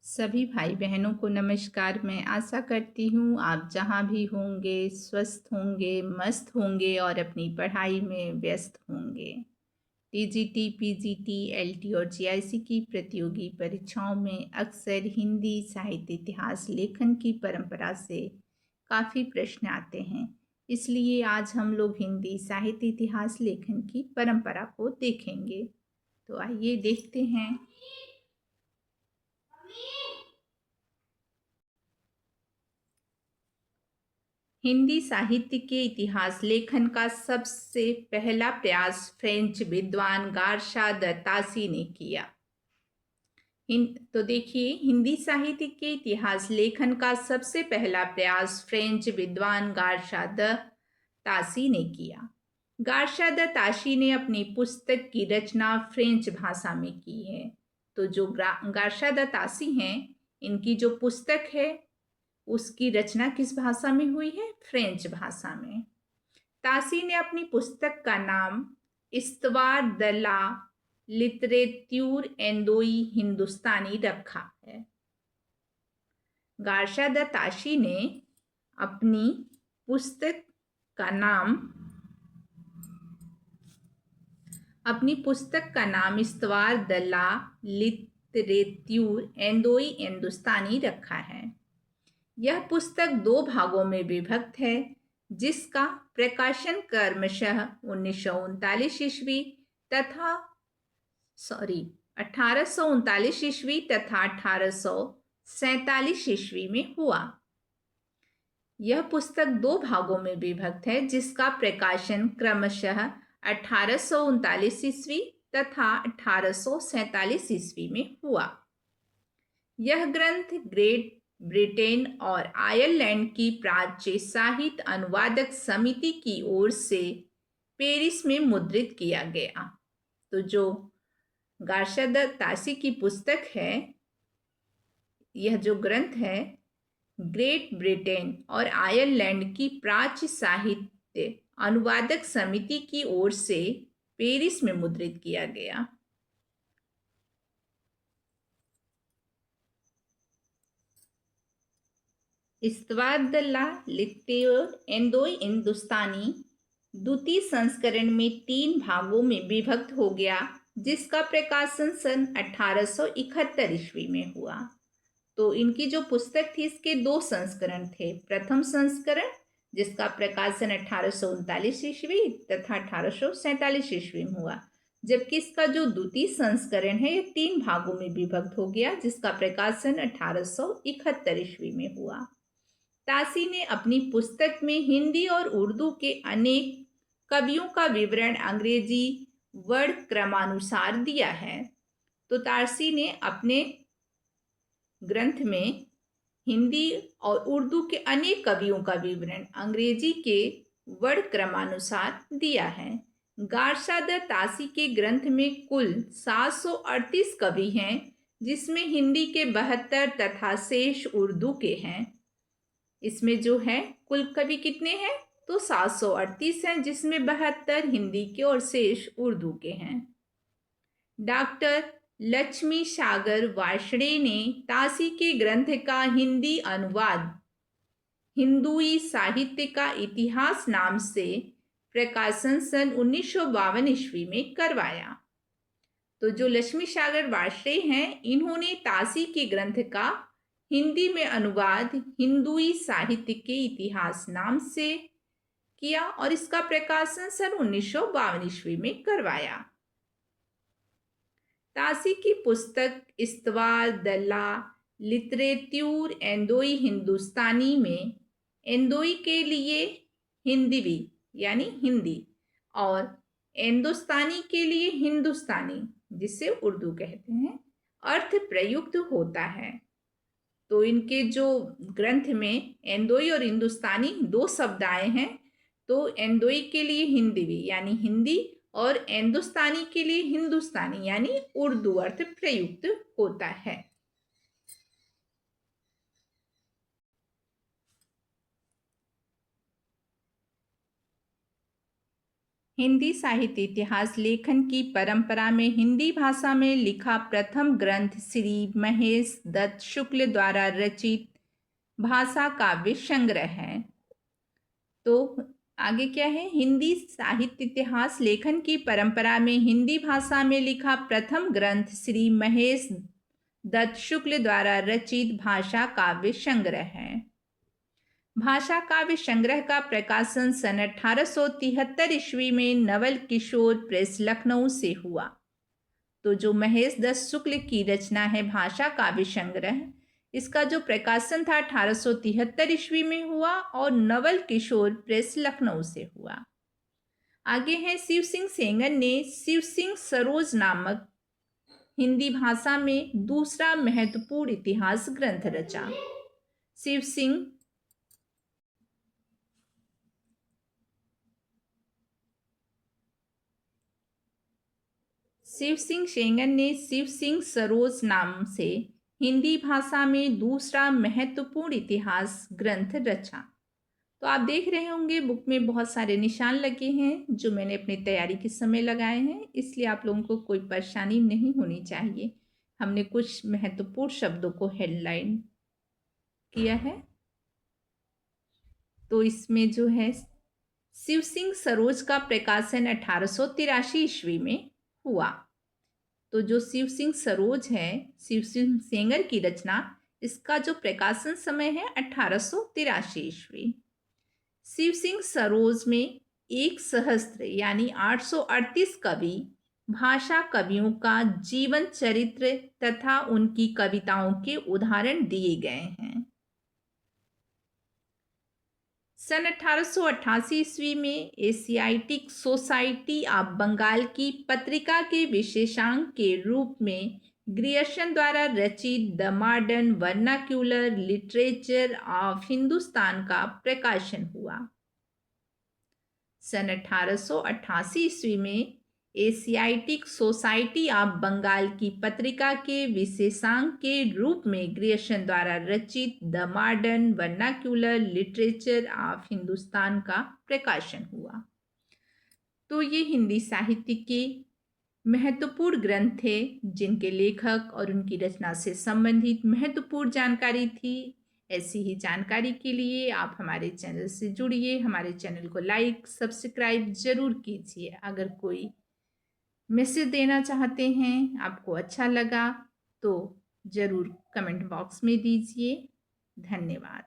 सभी भाई बहनों को नमस्कार। मैं आशा करती हूँ आप जहाँ भी होंगे स्वस्थ होंगे, मस्त होंगे और अपनी पढ़ाई में व्यस्त होंगे। टीजीटी, पीजीटी, एलटी और जीआईसी की प्रतियोगी परीक्षाओं में अक्सर हिंदी साहित्य इतिहास लेखन की परंपरा से काफ़ी प्रश्न आते हैं। इसलिए आज हम लोग हिंदी साहित्य इतिहास लेखन की परंपरा को देखेंगे। तो आइए देखते हैं। हिंदी साहित्य के इतिहास लेखन का सबसे पहला प्रयास फ्रेंच विद्वान गार्शा द तासी ने किया। तो देखिए, हिंदी साहित्य के इतिहास लेखन का सबसे पहला प्रयास फ्रेंच विद्वान गार्शा द तासी ने किया। गार्शा द तासी ने अपनी पुस्तक की रचना फ्रेंच भाषा में की है। तो जो गार्शा द तासी हैं, इनकी जो पुस्तक है उसकी रचना किस भाषा में हुई है? फ्रेंच भाषा में। तासी ने अपनी पुस्तक का नाम इस्तवार द ला लिटरेत्यूर एंदोई हिंदुस्तानी रखा है। गार्शा द तासी ने अपनी पुस्तक का नाम इस्तवार द ला लिटरेत्यूर एंदोई हिंदुस्तानी रखा है। यह पुस्तक 2 भागों में विभक्त है, जिसका प्रकाशन क्रमशः 1939 ईस्वी तथा 1839 ईस्वी तथा 1847 ईस्वी में हुआ। यह पुस्तक 2 भागों में विभक्त है, जिसका प्रकाशन क्रमशः 1839 ईस्वी तथा 1847 ईस्वी में हुआ। यह ग्रंथ ग्रेट ब्रिटेन और आयरलैंड की प्राच्य साहित्य अनुवादक समिति की ओर से पेरिस में मुद्रित किया गया। तो जो गार्शा द तासी की पुस्तक है, यह जो ग्रंथ है ग्रेट ब्रिटेन और आयरलैंड की प्राच्य साहित्य अनुवादक समिति की ओर से पेरिस में मुद्रित किया गया। इस्तवार द ला लिटरेत्यूर एंदोई हिंदुस्तानी द्वितीय संस्करण में 3 भागों में विभक्त हो गया, जिसका प्रकाशन सन 1871 ईस्वी में हुआ। तो इनकी जो पुस्तक थी, इसके 2 संस्करण थे। प्रथम संस्करण जिसका प्रकाशन 1839 ईस्वी तथा 1847 ईस्वी में हुआ, जबकि इसका जो द्वितीय संस्करण है यह 3 भागों में विभक्त हो गया, जिसका प्रकाशन 1871 ईस्वी में हुआ। तासी ने अपनी पुस्तक में हिंदी और उर्दू के अनेक कवियों का विवरण अंग्रेजी वर्ण क्रमानुसार दिया है। तो तासी ने अपने ग्रंथ में हिंदी और उर्दू के अनेक कवियों का विवरण अंग्रेजी के वर्ण क्रमानुसार दिया है। गार्शा द तासी के ग्रंथ में कुल 738 कवि हैं, जिसमें हिंदी के 72 तथा शेष उर्दू के हैं। इसमें जो है कुल कवि कितने हैं? तो 738 हैं, जिसमें 72 हिंदी के और शेष उर्दू के हैं। डॉक्टर लक्ष्मी सागर वार्ष्णेय ने तासी के ग्रंथ का हिंदी अनुवाद हिंदुई साहित्य का इतिहास नाम से प्रकाशन सन 1952 ईस्वी में करवाया। तो जो लक्ष्मी सागर वार्ष्णेय हैं, इन्होंने तासी के ग्रंथ का हिंदी में अनुवाद हिंदुई साहित्य के इतिहास नाम से किया और इसका प्रकाशन सन 1952 ईस्वी में करवाया। तासी की पुस्तक इस्तवार द ला लिटरेत्यूर एंदोई हिंदुस्तानी में एंदोई के लिए हिंदवी यानी हिंदी और एंदोस्तानी के लिए हिंदुस्तानी, जिसे उर्दू कहते हैं, अर्थ प्रयुक्त होता है। तो इनके जो ग्रंथ में एंदोई और हिंदुस्तानी 2 शब्द आए हैं। तो एंदोई के लिए हिंदवी यानी हिंदी और हिंदुस्तानी के लिए हिंदुस्तानी यानी उर्दू अर्थ प्रयुक्त होता है। हिंदी साहित्य इतिहास लेखन की परंपरा में हिंदी भाषा में लिखा प्रथम ग्रंथ श्री महेश दत्त शुक्ल द्वारा रचित भाषा काव्य संग्रह है। तो आगे क्या है, हिंदी साहित्य इतिहास लेखन की परंपरा में हिंदी भाषा में लिखा प्रथम ग्रंथ श्री महेश दत्त शुक्ल द्वारा रचित भाषा काव्य संग्रह है। भाषा काव्य संग्रह का प्रकाशन सन 1873 ईस्वी में नवल किशोर प्रेस लखनऊ से हुआ। तो जो महेश दत्त शुक्ल की रचना है भाषा काव्य संग्रह, इसका जो प्रकाशन था 1873 ईस्वी में हुआ और नवल किशोर प्रेस लखनऊ से हुआ। आगे है, शिव सिंह सेंगर ने शिव सिंह सरोज नामक हिंदी भाषा में दूसरा महत्वपूर्ण इतिहास ग्रंथ रचा। शिव सिंह सेंगर ने शिव सिंह सरोज नाम से हिंदी भाषा में दूसरा महत्वपूर्ण इतिहास ग्रंथ रचा। तो आप देख रहे होंगे बुक में बहुत सारे निशान लगे हैं जो मैंने अपनी तैयारी के समय लगाए हैं, इसलिए आप लोगों को कोई परेशानी नहीं होनी चाहिए। हमने कुछ महत्वपूर्ण शब्दों को हेडलाइन किया है। तो इसमें जो है शिव सिंह सरोज का प्रकाशन 1883 ईस्वी में हुआ। तो जो शिव सिंह सरोज है, शिव सिंह सेंगर की रचना, इसका जो प्रकाशन समय है 1883 ईस्वी। शिव सिंह सरोज में 1 सहस्त्र यानी 838 कवि भाषा कवियों का जीवन चरित्र तथा उनकी कविताओं के उदाहरण दिए गए हैं। सन 1888 ईस्वी में एशियाटिक सोसाइटी ऑफ बंगाल की पत्रिका के विशेषांक के रूप में ग्रियर्सन द्वारा रचित the modern vernacular literature of Hindustan का प्रकाशन हुआ। सन 1888 ईस्वी में एशियाटिक सोसाइटी ऑफ बंगाल की पत्रिका के विशेषांक के रूप में ग्रियर्सन द्वारा रचित the modern vernacular literature of Hindustan का प्रकाशन हुआ। तो ये हिंदी साहित्य के महत्वपूर्ण ग्रंथ थे जिनके लेखक और उनकी रचना से संबंधित महत्वपूर्ण जानकारी थी। ऐसी ही जानकारी के लिए आप हमारे चैनल से जुड़िए, हमारे चैनल को लाइक सब्सक्राइब जरूर कीजिए। अगर कोई मैसेज देना चाहते हैं, आपको अच्छा लगा तो ज़रूर कमेंट बॉक्स में दीजिए। धन्यवाद।